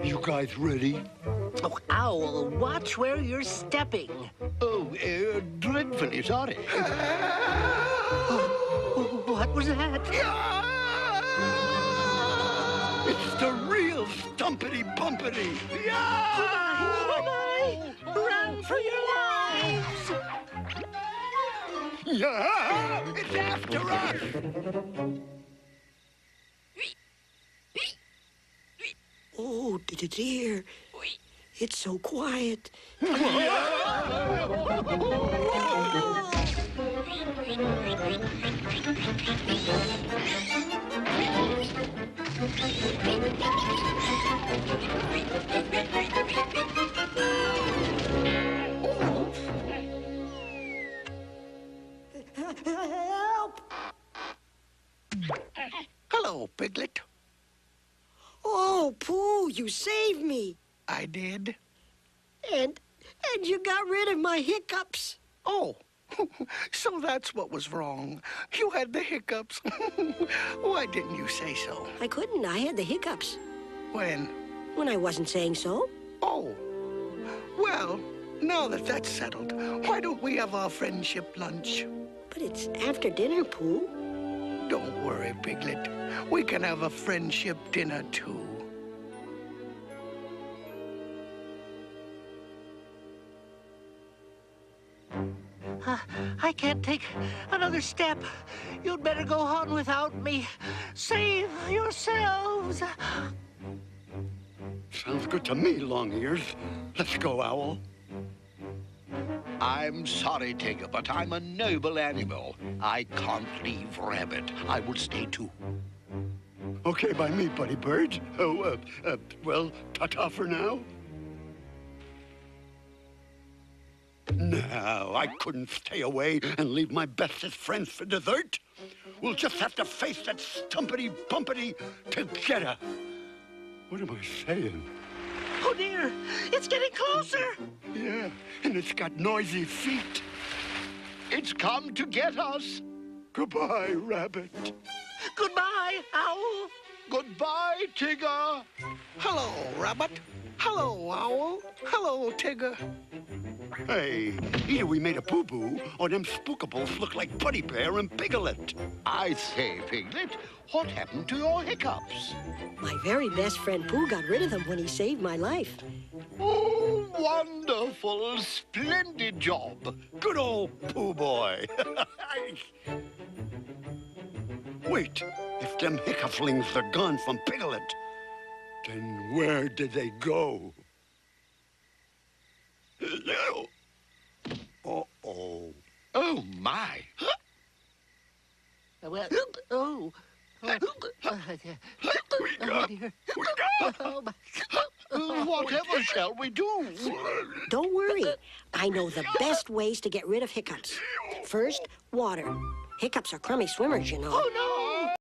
You guys ready? Oh, Owl, watch where you're stepping. Oh, dreadfully sorry. What was that? It's the real Stumpity Bumpity. Oh, my! Run for your lives! Yeah, it's after us. Oh, dear. It's so quiet. Help! Hello, Piglet. Oh, Pooh, you saved me. I did. And you got rid of my hiccups. Oh, so that's what was wrong. You had the hiccups. Why didn't you say so? I couldn't. I had the hiccups. When? When I wasn't saying so. Oh. Well, now that that's settled, why don't we have our friendship lunch? But it's after dinner, Pooh. Don't worry, Piglet. We can have a friendship dinner, too. I can't take another step. You'd better go on without me. Save yourselves. Sounds good to me, Long Ears. Let's go, Owl. I'm sorry, Tigger, but I'm a noble animal. I can't leave Rabbit. I will stay too. Okay by me, Buddy Bird. Oh, well, ta-ta for now. No, I couldn't stay away and leave my bestest friends for dessert. We'll just have to face that stumpity-bumpity together. What am I saying? Oh, dear. It's getting closer. Yeah, and it's got noisy feet. It's come to get us. Goodbye, Rabbit. Goodbye, Owl. Goodbye, Tigger. Hello, Rabbit. Hello, Owl. Hello, Tigger. Hey, either we made a poo-poo, or them spookables look like Buddy Bear and Piglet. I say, Piglet, what happened to your hiccups? My very best friend Pooh got rid of them when he saved my life. Oh, wonderful, splendid job. Good old Pooh Boy. Wait, if them hiccupflings are gone from Piglet, then where did they go? Uh-oh. Oh, my. Well, oh, dear. Oh, my. Whatever shall we do? Don't worry. I know the best ways to get rid of hiccups. First, water. Hiccups are crummy swimmers, you know. Oh, no.